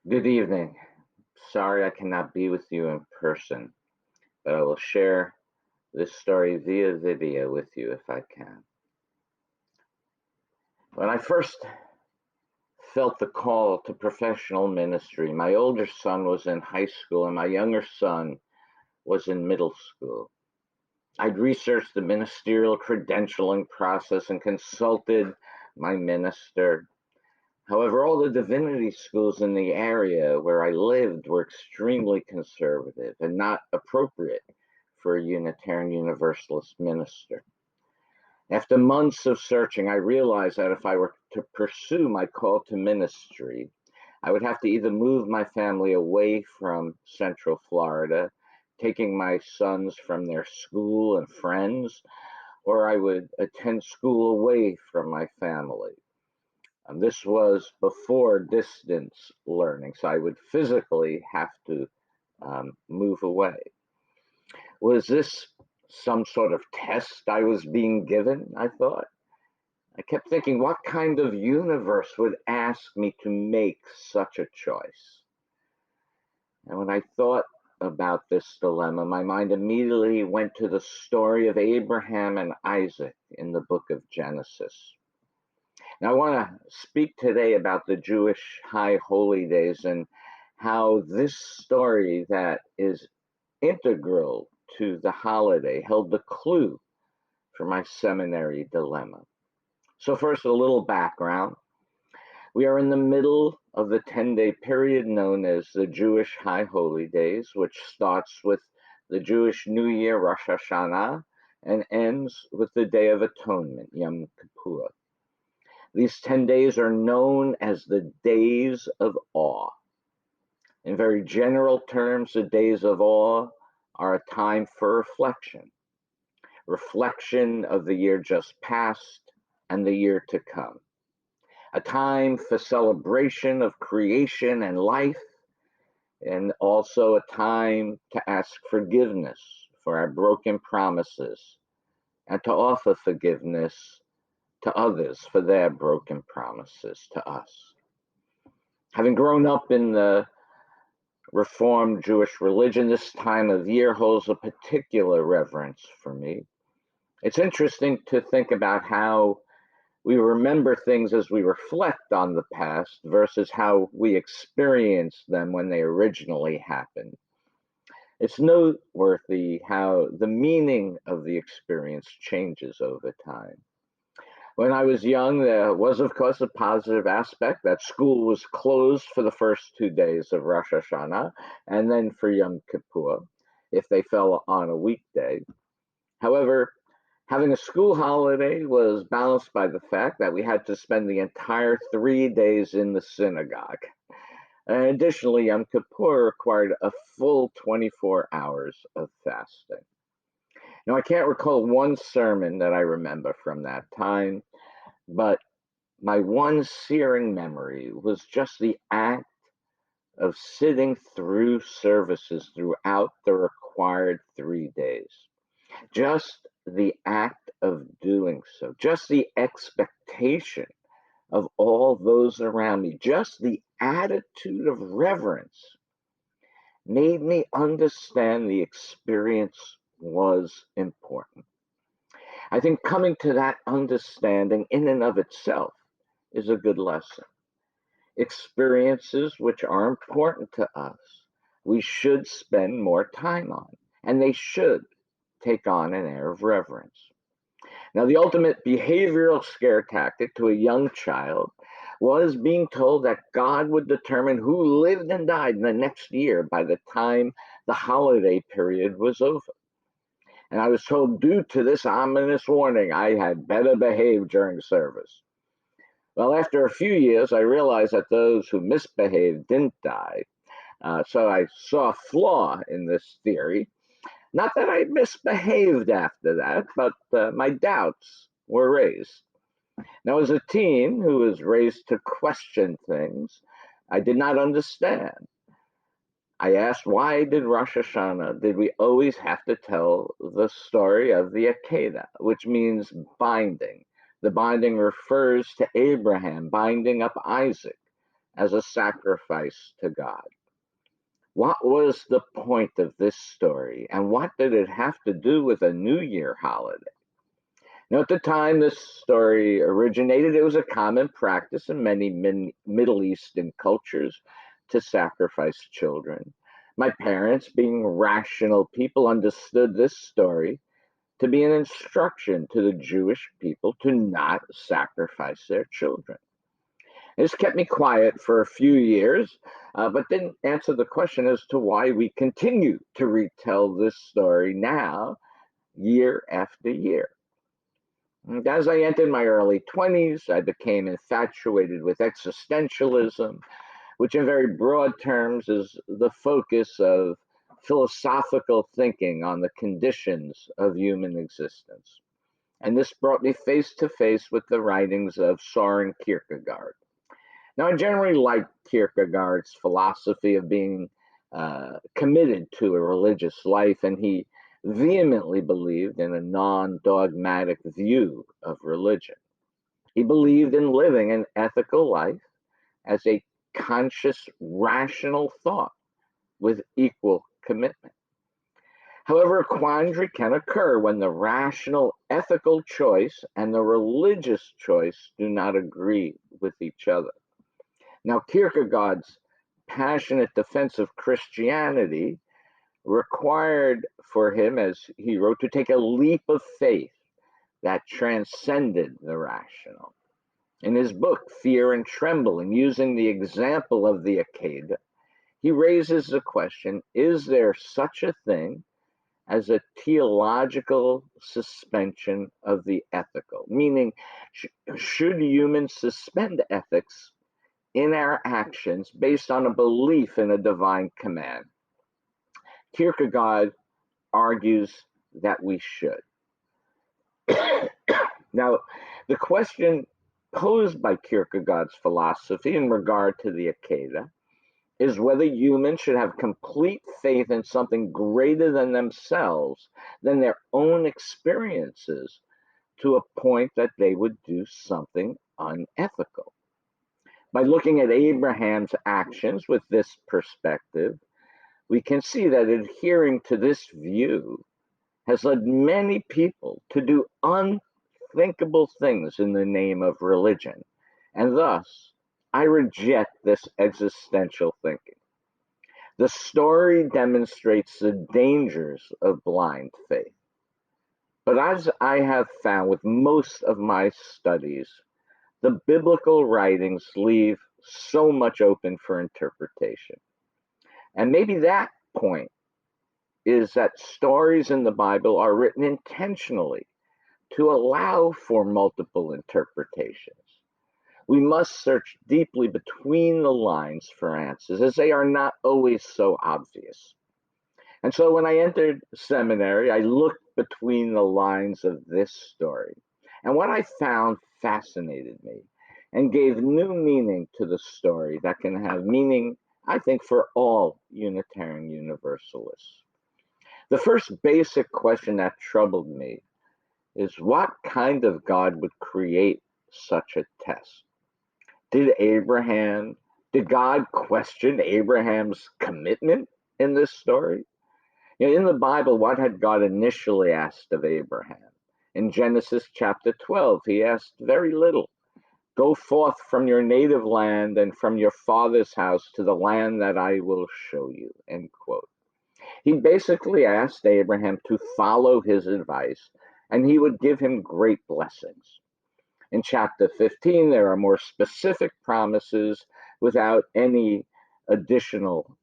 Good evening. Sorry I cannot be with you in person, but I will share this story via video with you if I can. When I first felt the call to professional ministry, my older son was in high school and my younger son was in middle school. I'd researched the ministerial credentialing process and consulted my minister. However, all the divinity schools in the area where I lived were extremely conservative and not appropriate for a Unitarian Universalist minister. After months of searching, I realized that if I were to pursue my call to ministry, I would have to either move my family away from Central Florida, taking my sons from their school and friends, or I would attend school away from my family. This was before distance learning, so I would physically have to move away. Was this some sort of test I was being given? I thought. I kept thinking, what kind of universe would ask me to make such a choice? And when I thought about this dilemma, my mind immediately went to the story of Abraham and Isaac in the book of Genesis. Now, I want to speak today about the Jewish high holy days and how this story that is integral to the holiday held the clue for my seminary dilemma. So first, a little background. We are in the middle of the 10-day period known as the Jewish high holy days, which starts with the Jewish New Year, Rosh Hashanah, and ends with the Day of Atonement, Yom Kippur. These 10 days are known as the days of awe. In very general terms, the days of awe are a time for reflection of the year just past and the year to come, a time for celebration of creation and life, and also a time to ask forgiveness for our broken promises and to offer forgiveness to others for their broken promises to us. Having grown up in the Reformed Jewish religion, this time of year holds a particular reverence for me. It's interesting to think about how we remember things as we reflect on the past versus how we experienced them when they originally happened. It's noteworthy how the meaning of the experience changes over time. When I was young, there was, of course, a positive aspect that school was closed for the first 2 days of Rosh Hashanah and then for Yom Kippur, if they fell on a weekday. However, having a school holiday was balanced by the fact that we had to spend the entire 3 days in the synagogue. And additionally, Yom Kippur required a full 24 hours of fasting. Now, I can't recall one sermon that I remember from that time, but my one searing memory was just the act of sitting through services throughout the required 3 days. Just the act of doing so, just the expectation of all those around me, just the attitude of reverence made me understand the experience was important. I think coming to that understanding in and of itself is a good lesson. Experiences which are important to us, we should spend more time on, and they should take on an air of reverence. Now, the ultimate behavioral scare tactic to a young child was being told that God would determine who lived and died in the next year by the time the holiday period was over. And I was told, due to this ominous warning, I had better behave during service. Well, after a few years, I realized that those who misbehaved didn't die. So I saw a flaw in this theory. Not that I misbehaved after that, but my doubts were raised. Now, as a teen who was raised to question things, I did not understand. I asked, why did we always have to tell the story of the Akedah, which means binding? The binding refers to Abraham binding up Isaac as a sacrifice to God. What was the point of this story, and what did it have to do with a New Year holiday? Now, at the time this story originated, it was a common practice in many Middle Eastern cultures to sacrifice children. My parents, being rational people, understood this story to be an instruction to the Jewish people to not sacrifice their children. This kept me quiet for a few years, but didn't answer the question as to why we continue to retell this story now, year after year. And as I entered my early 20s, I became infatuated with existentialism, which, in very broad terms, is the focus of philosophical thinking on the conditions of human existence. And this brought me face to face with the writings of Soren Kierkegaard. Now, I generally like Kierkegaard's philosophy of being committed to a religious life, and he vehemently believed in a non dogmatic view of religion. He believed in living an ethical life as a conscious, rational thought with equal commitment. However, a quandary can occur when the rational, ethical choice and the religious choice do not agree with each other. Now, Kierkegaard's passionate defense of Christianity required for him, as he wrote, to take a leap of faith that transcended the rational. In his book, Fear and Trembling, using the example of the Akeda, he raises the question, is there such a thing as a teleological suspension of the ethical? Meaning, should humans suspend ethics in our actions based on a belief in a divine command? Kierkegaard argues that we should. Now, the question posed by Kierkegaard's philosophy in regard to the Akeda is whether humans should have complete faith in something greater than themselves, than their own experiences, to a point that they would do something unethical. By looking at Abraham's actions with this perspective, we can see that adhering to this view has led many people to do unthinkable things in the name of religion, and thus I reject this existential thinking. The story demonstrates the dangers of blind faith. But as I have found with most of my studies, the biblical writings leave so much open for interpretation. And maybe that point is that stories in the Bible are written intentionally to allow for multiple interpretations. We must search deeply between the lines for answers, as they are not always so obvious. And so when I entered seminary, I looked between the lines of this story. And what I found fascinated me and gave new meaning to the story that can have meaning, I think, for all Unitarian Universalists. The first basic question that troubled me is, what kind of God would create such a test? Did God question Abraham's commitment in this story? In the Bible, what had God initially asked of Abraham? In Genesis chapter 12, he asked very little. Go forth from your native land and from your father's house to the land that I will show you, end quote. He basically asked Abraham to follow his advice, and he would give him great blessings. In chapter 15, there are more specific promises without any additional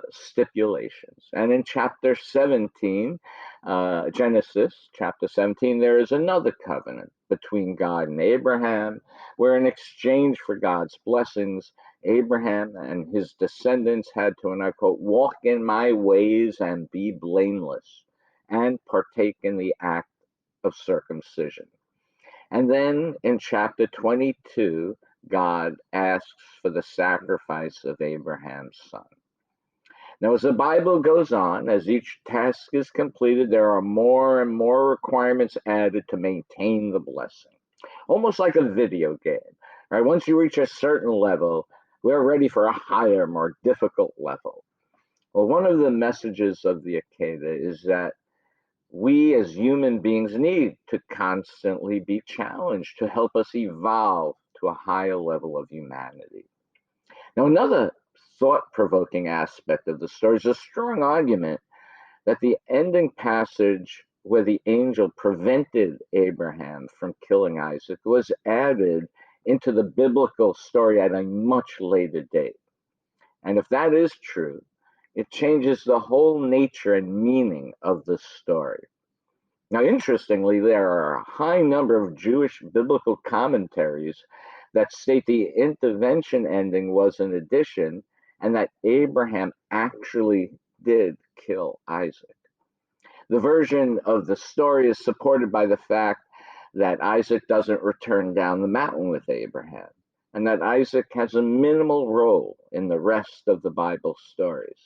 stipulations. And in chapter 17, Genesis chapter 17, there is another covenant between God and Abraham, where in exchange for God's blessings, Abraham and his descendants had to, and I quote, walk in my ways and be blameless, and partake in the act of circumcision. And then in chapter 22, God asks for the sacrifice of Abraham's son. Now, as the Bible goes on, as each task is completed, there are more and more requirements added to maintain the blessing. Almost like a video game, right? Once you reach a certain level, We're ready for a higher, more difficult level. Well, one of the messages of the Akedah is that we as human beings need to constantly be challenged to help us evolve to a higher level of humanity. Now, another thought provoking aspect of the story is a strong argument that the ending passage where the angel prevented Abraham from killing Isaac was added into the biblical story at a much later date. And if that is true, it changes the whole nature and meaning of the story. Now, interestingly, there are a high number of Jewish biblical commentaries that state the intervention ending was an addition and that Abraham actually did kill Isaac. The version of the story is supported by the fact that Isaac doesn't return down the mountain with Abraham, and that Isaac has a minimal role in the rest of the Bible stories.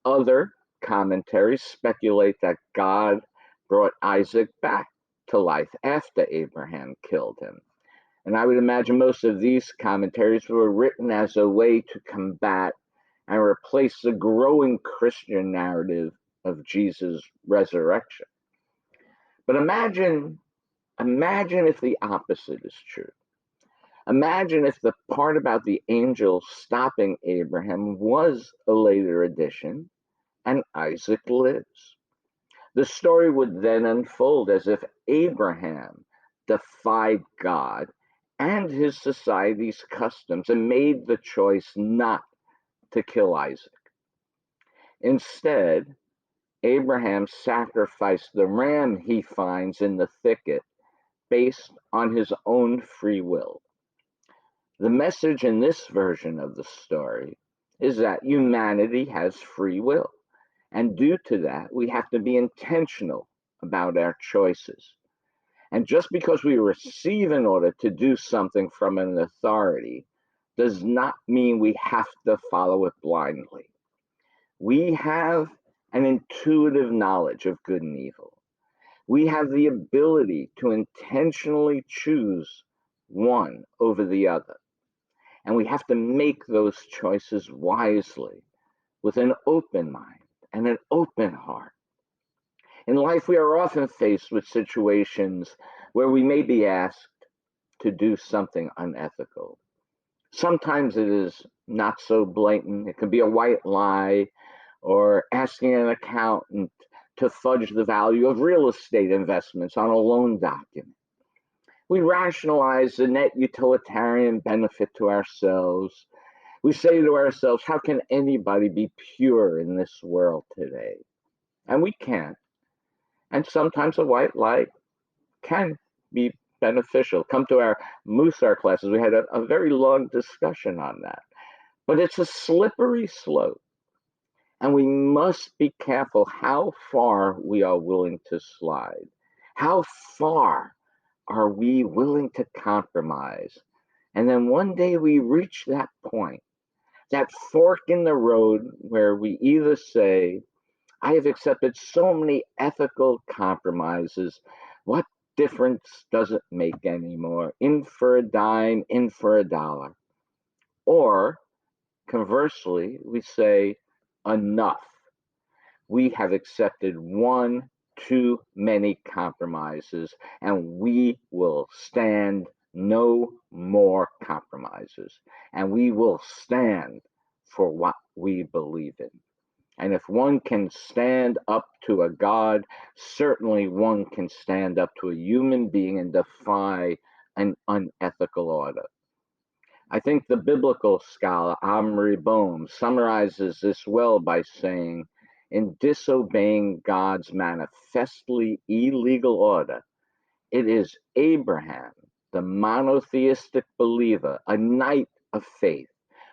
Other commentaries speculate that God brought Isaac back to life after Abraham killed him. And I would imagine most of these commentaries were written as a way to combat and replace the growing Christian narrative of Jesus' resurrection. But imagine if the opposite is true. Imagine if the part about the angel stopping Abraham was a later addition and Isaac lives. The story would then unfold as if Abraham defied God and his society's customs and made the choice not to kill Isaac. Instead, Abraham sacrificed the ram he finds in the thicket based on his own free will. The message in this version of the story is that humanity has free will. And due to that, we have to be intentional about our choices. And just because we receive an order to do something from an authority does not mean we have to follow it blindly. We have an intuitive knowledge of good and evil. We have the ability to intentionally choose one over the other. And we have to make those choices wisely with an open mind and an open heart. In life, we are often faced with situations where we may be asked to do something unethical. Sometimes it is not so blatant. It can be a white lie or asking an accountant to fudge the value of real estate investments on a loan document. We rationalize the net utilitarian benefit to ourselves. We say to ourselves, how can anybody be pure in this world today? And we can't. And sometimes a white lie can be beneficial. Come to our Musar classes. We had a very long discussion on that. But it's a slippery slope. And we must be careful how far we are willing to slide. How far are we willing to compromise? And then one day we reach that point, that fork in the road where we either say, I have accepted so many ethical compromises. What difference does it make anymore? In for a dime, in for a dollar. Or conversely, we say, enough. We have accepted one too many compromises, and we will stand no more compromises. And we will stand for what we believe in. And if one can stand up to a God, certainly one can stand up to a human being and defy an unethical order. I think the biblical scholar Omri Bohm summarizes this well by saying, in disobeying God's manifestly illegal order, it is Abraham, the monotheistic believer, a knight of faith,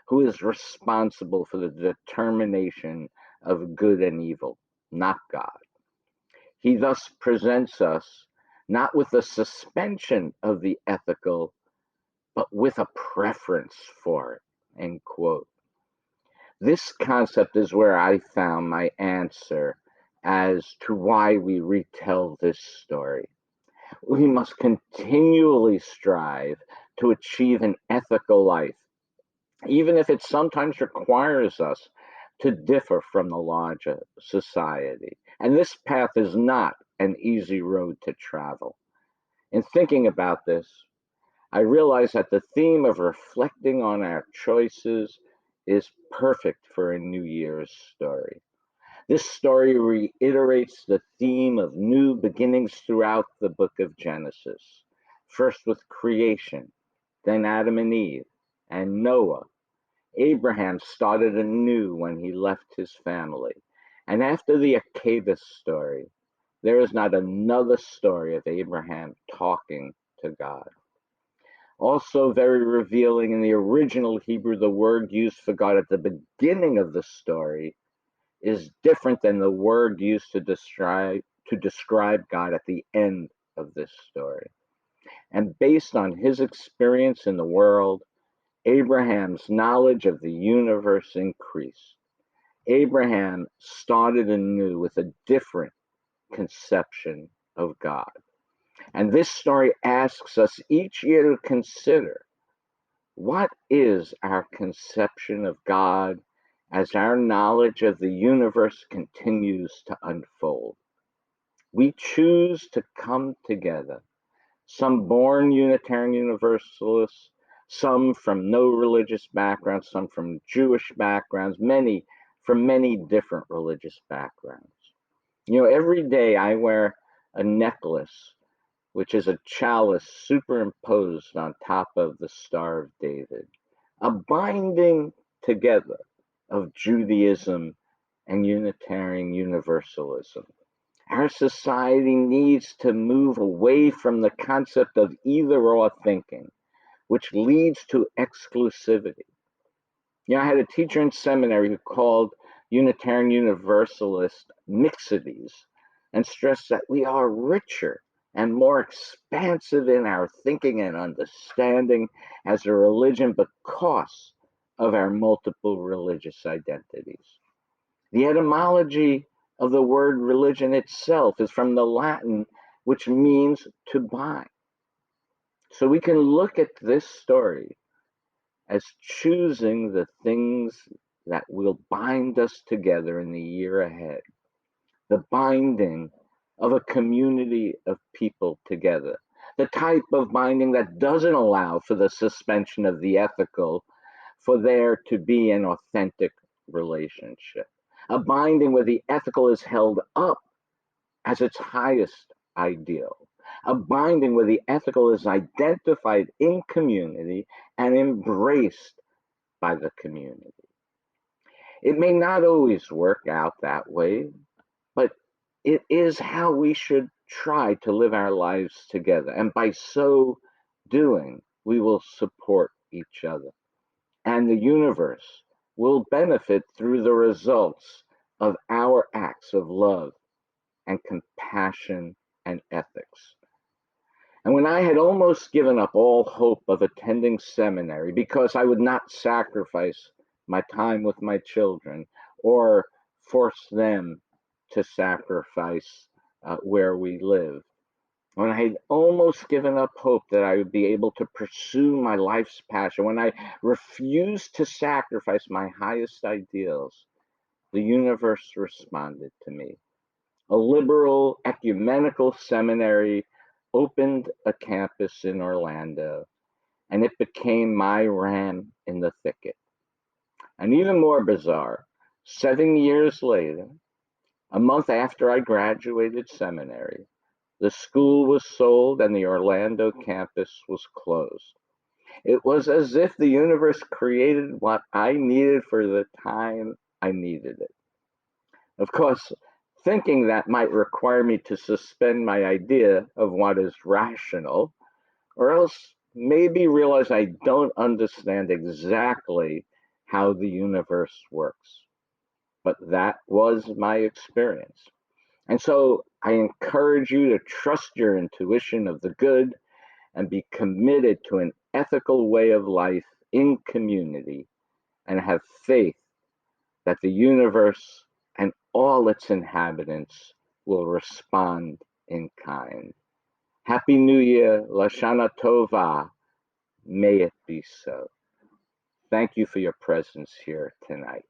who is responsible for the determination of good and evil, not God. He thus presents us not with a suspension of the ethical, but with a preference for it, end quote. This concept is where I found my answer as to why we retell this story. We must continually strive to achieve an ethical life, even if it sometimes requires us to differ from the larger society. And this path is not an easy road to travel. In thinking about this, I realize that the theme of reflecting on our choices is perfect for a New Year's story. This story reiterates the theme of new beginnings throughout the book of Genesis. First with creation, then Adam and Eve, and Noah. Abraham started anew when he left his family. And after the Akedah story, there is not another story of Abraham talking to God. Also, very revealing in the original Hebrew, the word used for God at the beginning of the story is different than the word used to describe God at the end of this story. And based on his experience in the world, Abraham's knowledge of the universe increased. Abraham started anew with a different conception of God. And this story asks us each year to consider, what is our conception of God as our knowledge of the universe continues to unfold? We choose to come together, some born Unitarian Universalists, some from no religious backgrounds, some from Jewish backgrounds, many from many different religious backgrounds. You know, every day I wear a necklace, which is a chalice superimposed on top of the Star of David, a binding together of Judaism and Unitarian Universalism. Our society needs to move away from the concept of either or thinking, which leads to exclusivity. You know, I had a teacher in seminary who called Unitarian Universalist mixities and stressed that we are richer and more expansive in our thinking and understanding as a religion because of our multiple religious identities. The etymology of the word religion itself is from the Latin, which means to bind. So we can look at this story as choosing the things that will bind us together in the year ahead. The binding of a community of people together. The type of binding that doesn't allow for the suspension of the ethical, for there to be an authentic relationship. A binding where the ethical is held up as its highest ideal. A binding where the ethical is identified in community and embraced by the community. It may not always work out that way, but it is how we should try to live our lives together. And by so doing, we will support each other. And the universe will benefit through the results of our acts of love and compassion and ethics. And when I had almost given up all hope of attending seminary because I would not sacrifice my time with my children or force them to sacrifice where we live, when I had almost given up hope that I would be able to pursue my life's passion, when I refused to sacrifice my highest ideals, the universe responded to me. A liberal ecumenical seminary opened a campus in Orlando, and it became my ram in the thicket. And even more bizarre, 7 years later, a month after I graduated seminary, the school was sold and the Orlando campus was closed. It was as if the universe created what I needed for the time I needed it. Of course, thinking that might require me to suspend my idea of what is rational, or else maybe realize I don't understand exactly how the universe works. But that was my experience. And so I encourage you to trust your intuition of the good and be committed to an ethical way of life in community and have faith that the universe and all its inhabitants will respond in kind. Happy New Year, Lashana Tova. May it be so. thank you for your presence here tonight.